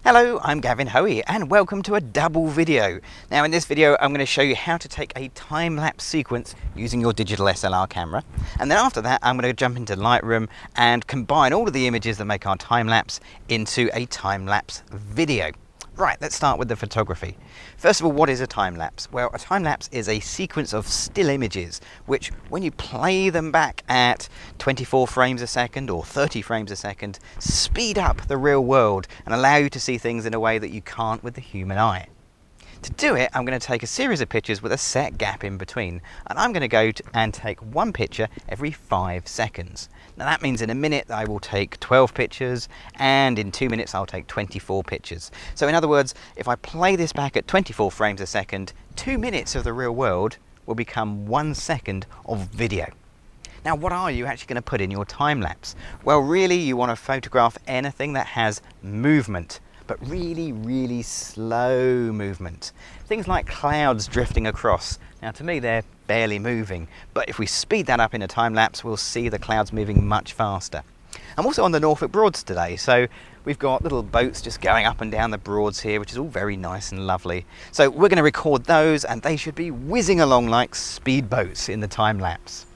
Hello, I'm Gavin Hoey and welcome to a double video. Now in this video I'm going to show you how to take a time-lapse sequence using your digital SLR camera, and then after that I'm going to jump into Lightroom and combine all of the images that make our time-lapse into a time-lapse video. Right, let's start with the photography. First of all, what is a time-lapse? Well, a time-lapse is a sequence of still images which, when you play them back at 24 frames a second or 30 frames a second, speed up the real world and allow you to see things in a way that you can't with the human eye. To do it, I'm going to take a series of pictures with a set gap in between, and I'm going to go and take one picture every 5 seconds. Now that means in a minute I will take 12 pictures, and in 2 minutes I'll take 24 pictures. So in other words, if I play this back at 24 frames a second, 2 minutes of the real world will become 1 second of video. Now what are you actually going to put in your time lapse? Well, really you want to photograph anything that has movement, but really slow movement. Things like clouds drifting across. Now to me they're barely moving, but if we speed that up in a time lapse we'll see the clouds moving much faster. I'm also on the Norfolk Broads today, so we've got little boats just going up and down the Broads here, which is all very nice and lovely. So we're going to record those and they should be whizzing along like speedboats in the time lapse.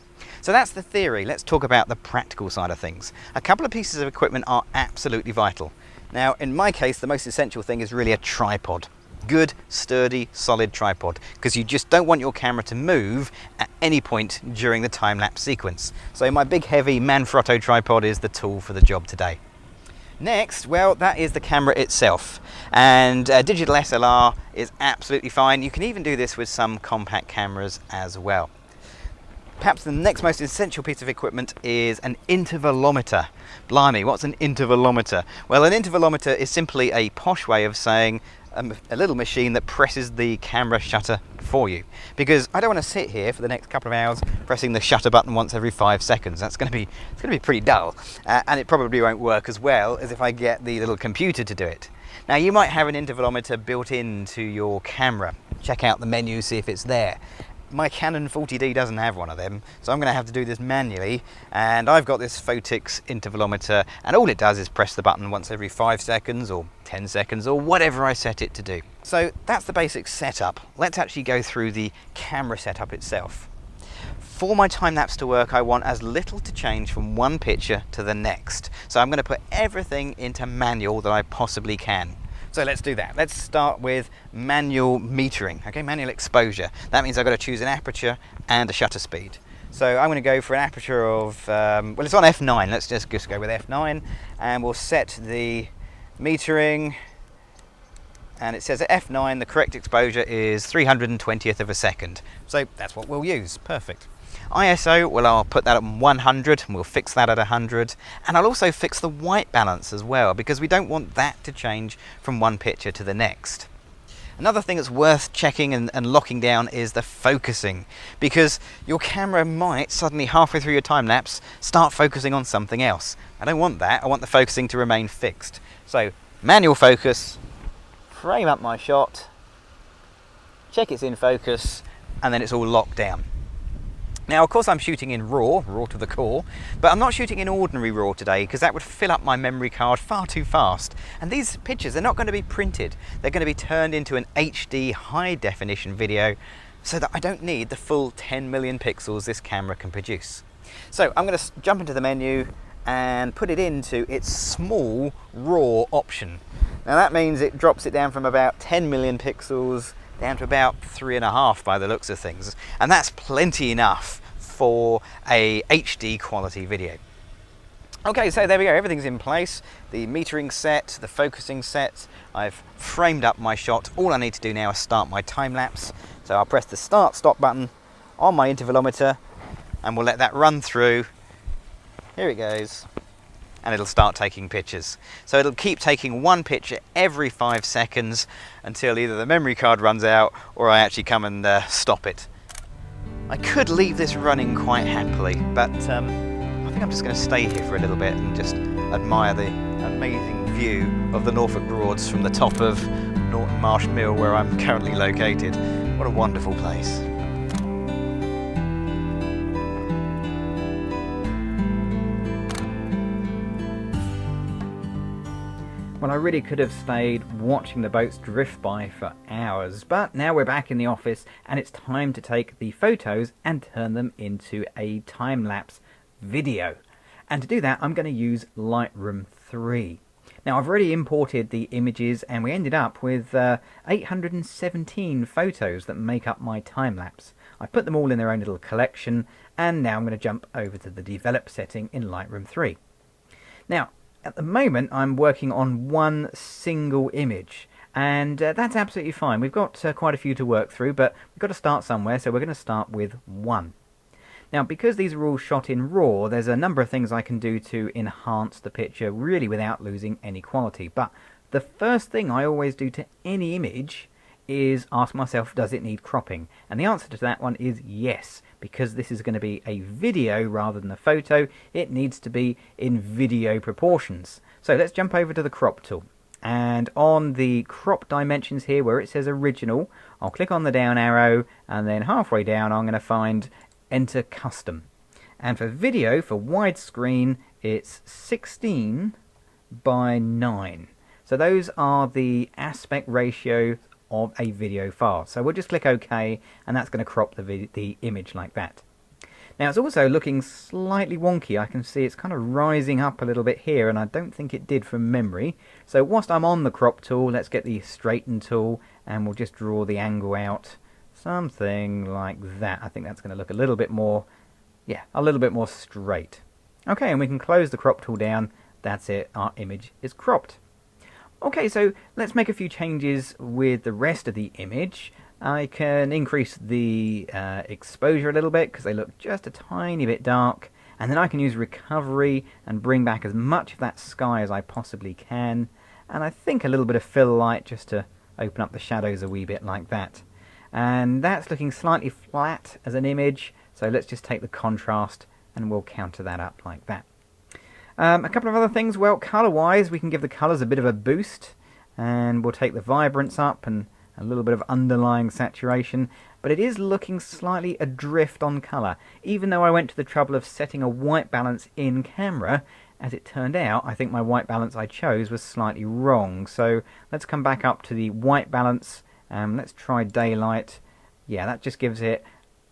So that's the theory. Let's talk about the practical side of things. A couple of pieces of equipment are absolutely vital. Now, in my case, the most essential thing is really a tripod. Good, sturdy, solid tripod, because you just don't want your camera to move at any point during the time-lapse sequence. So my big, heavy Manfrotto tripod is the tool for the job today. Next, well, that is the camera itself. And digital SLR is absolutely fine. You can even do this with some compact cameras as well. Perhaps the next most essential piece of equipment is an intervalometer. Blimey, what's an intervalometer? Well, an intervalometer is simply a posh way of saying a little machine that presses the camera shutter for you. Because I don't want to sit here for the next couple of hours pressing the shutter button once every 5 seconds. It's going to be pretty dull, and it probably won't work as well as if I get the little computer to do it. Now, you might have an intervalometer built into your camera. Check out the menu, see if it's there. My Canon 40D doesn't have one of them, so I'm going to have to do this manually, and I've got this Photix intervalometer, and all it does is press the button once every 5 seconds or 10 seconds or whatever I set it to do. So that's the basic setup. Let's actually go through the camera setup itself. For my time-lapse to work, I want as little to change from one picture to the next, so I'm going to put everything into manual that I possibly can. So let's do that. Let's start with manual metering, okay, manual exposure. That means I've got to choose an aperture and a shutter speed. So I'm going to go for an aperture of, well, it's on f9. Let's just go with f9, and we'll set the metering, and it says at f9 the correct exposure is 320th of a second. So that's what we'll use. Perfect. ISO, well, I'll put that at 100 and we'll fix that at 100, and I'll also fix the white balance as well, because we don't want that to change from one picture to the next. Another thing that's worth checking and locking down is the focusing, because your camera might suddenly halfway through your time lapse start focusing on something else. I don't want that. I want the focusing to remain fixed. So manual focus, frame up my shot, check it's in focus, and then it's all locked down. Now, of course, I'm shooting in RAW to the core, but I'm not shooting in ordinary RAW today because that would fill up my memory card far too fast. And these pictures, they're not going to be printed. They're going to be turned into an HD high definition video so that I don't need the full 10 million pixels this camera can produce. So I'm going to jump into the menu and put it into its small RAW option. Now that means it drops it down from about 10 million pixels down to about 3.5 by the looks of things, and that's plenty enough for a HD quality video. Okay, so there we go, everything's in place. The metering set, the focusing set, I've framed up my shot. All I need to do now is start my time lapse. So I'll press the start stop button on my intervalometer and we'll let that run through. Here it goes. And it'll start taking pictures. So it'll keep taking one picture every 5 seconds until either the memory card runs out or I actually come and stop it. I could leave this running quite happily, but I think I'm just going to stay here for a little bit and just admire the amazing view of the Norfolk Broads from the top of Norton Marsh Mill, where I'm currently located. What a wonderful place. Well, I really could have stayed watching the boats drift by for hours, but now we're back in the office and it's time to take the photos and turn them into a time-lapse video. And to do that, I'm going to use Lightroom 3. Now, I've already imported the images and we ended up with 817 photos that make up my time-lapse. I put them all in their own little collection, and now I'm going to jump over to the develop setting in Lightroom 3. Now, at the moment, I'm working on one single image, and that's absolutely fine. We've got quite a few to work through, but we've got to start somewhere, so we're going to start with one. Now, because these are all shot in RAW, there's a number of things I can do to enhance the picture, really without losing any quality. But the first thing I always do to any image is ask myself, does it need cropping? And the answer to that one is yes, because this is going to be a video rather than a photo. It needs to be in video proportions. So let's jump over to the crop tool, and on the crop dimensions here where it says original, I'll click on the down arrow, and then halfway down I'm going to find enter custom. And for video, for widescreen, it's 16 by 9. So those are the aspect ratio of a video file. So we'll just click OK, and that's going to crop the image like that. Now, it's also looking slightly wonky. I can see it's kind of rising up a little bit here, and I don't think it did from memory. So whilst I'm on the crop tool, let's get the straighten tool, and we'll just draw the angle out, something like that. I think that's going to look a little bit more, yeah, a little bit more straight. Okay, and we can close the crop tool down. That's it, our image is cropped. Okay, so let's make a few changes with the rest of the image. I can increase the exposure a little bit because they look just a tiny bit dark, and then I can use recovery and bring back as much of that sky as I possibly can, and I think a little bit of fill light just to open up the shadows a wee bit like that. And that's looking slightly flat as an image, so let's just take the contrast and we'll counter that up like that. A couple of other things. Well, colour-wise, we can give the colours a bit of a boost, and we'll take the vibrance up and a little bit of underlying saturation, but it is looking slightly adrift on colour. Even though I went to the trouble of setting a white balance in camera, as it turned out, I think my white balance I chose was slightly wrong. So let's come back up to the white balance. Let's try daylight. Yeah, that just gives it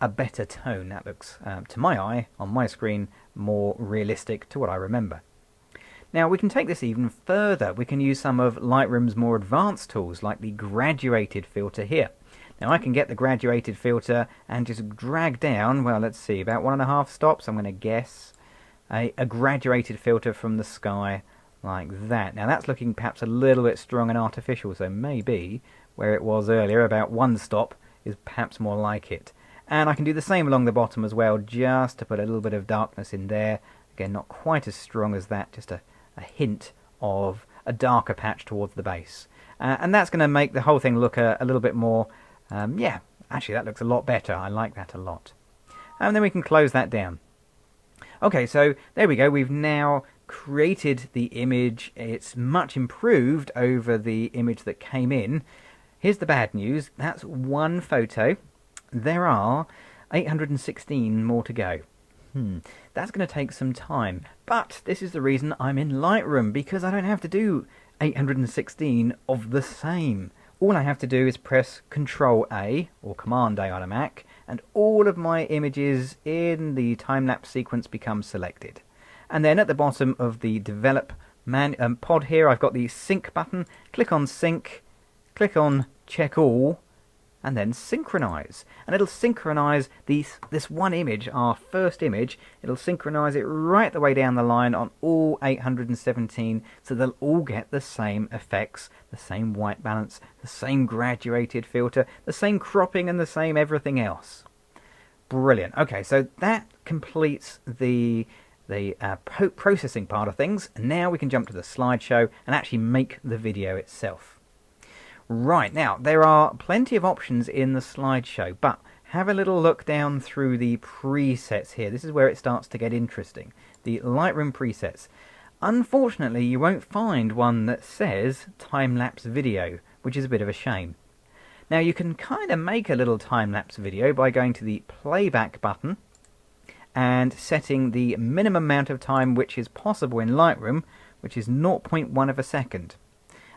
a better tone. That looks, to my eye, on my screen, more realistic to what I remember. Now, we can take this even further. We can use some of Lightroom's more advanced tools, like the graduated filter here. Now, I can get the graduated filter and just drag down, well, let's see, about 1.5 stops, I'm going to guess, a graduated filter from the sky like that. Now, that's looking perhaps a little bit strong and artificial, so maybe where it was earlier, about 1 stop, is perhaps more like it. And I can do the same along the bottom as well, just to put a little bit of darkness in there. Again, not quite as strong as that, just a hint of a darker patch towards the base. And that's going to make the whole thing look a little bit more, yeah, actually that looks a lot better. I like that a lot. And then we can close that down. Okay, so there we go. We've now created the image. It's much improved over the image that came in. Here's the bad news. That's one photo. There are 816 more to go. That's going to take some time, but this is the reason I'm in Lightroom, because I don't have to do 816 of the same. All I have to do is press Control A or Command A on a Mac, and all of my images in the time-lapse sequence become selected. And then at the bottom of the Develop pod here, I've got the Sync button. Click on Sync, click on Check All, and then synchronize. And it'll synchronize this one image, our first image. It'll synchronize it right the way down the line on all 817, so they'll all get the same effects, the same white balance, the same graduated filter, the same cropping, and the same everything else. Brilliant. Okay, so that completes the processing part of things. And now we can jump to the slideshow and actually make the video itself. Right, now, there are plenty of options in the slideshow, but have a little look down through the presets here. This is where it starts to get interesting. The Lightroom presets. Unfortunately, you won't find one that says time-lapse video, which is a bit of a shame. Now, you can kind of make a little time-lapse video by going to the playback button and setting the minimum amount of time which is possible in Lightroom, which is 0.1 of a second.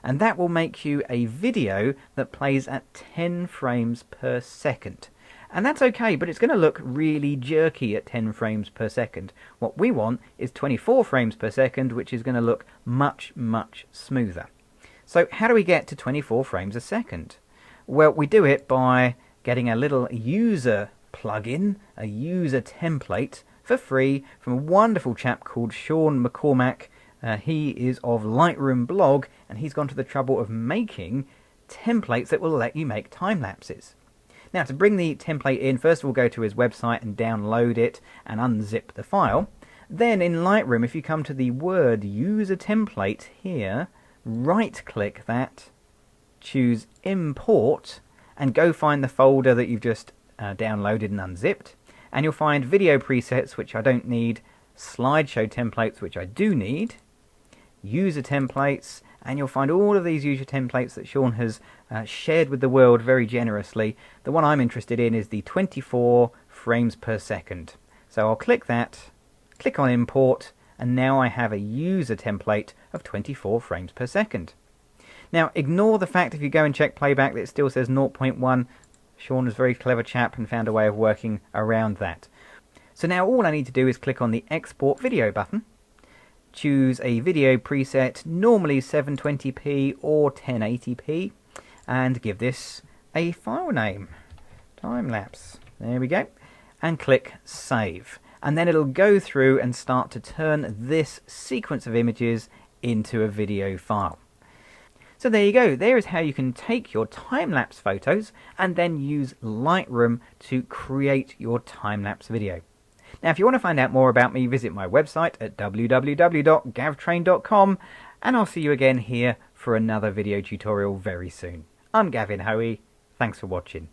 and that will make you a video that plays at 10 frames per second. And that's okay, but it's going to look really jerky at 10 frames per second. What we want is 24 frames per second, which is going to look much, much smoother. So how do we get to 24 frames a second? Well, we do it by getting a little user plugin, a user template for free from a wonderful chap called Sean McCormack. He is of Lightroom blog, and he's gone to the trouble of making templates that will let you make time lapses. Now, to bring the template in, first of all go to his website and download it and unzip the file. Then in Lightroom, if you come to the word user template here, right click that, choose import, and go find the folder that you've just downloaded and unzipped, and you'll find video presets, which I don't need, slideshow templates, which I do need, user templates, and you'll find all of these user templates that Sean has shared with the world very generously. The one I'm interested in is the 24 frames per second. So I'll click that, click on import, and now I have a user template of 24 frames per second. Now ignore the fact if you go and check playback that it still says 0.1. Sean is a very clever chap and found a way of working around that. So now all I need to do is click on the export video button, choose a video preset, normally 720p or 1080p, and give this a file name, Timelapse. There we go, and click save. And then it'll go through and start to turn this sequence of images into a video file. So there you go, there is how you can take your time-lapse photos and then use Lightroom to create your time-lapse video. Now if you want to find out more about me, visit my website at www.gavtrain.com, and I'll see you again here for another video tutorial very soon. I'm Gavin Hoey, thanks for watching.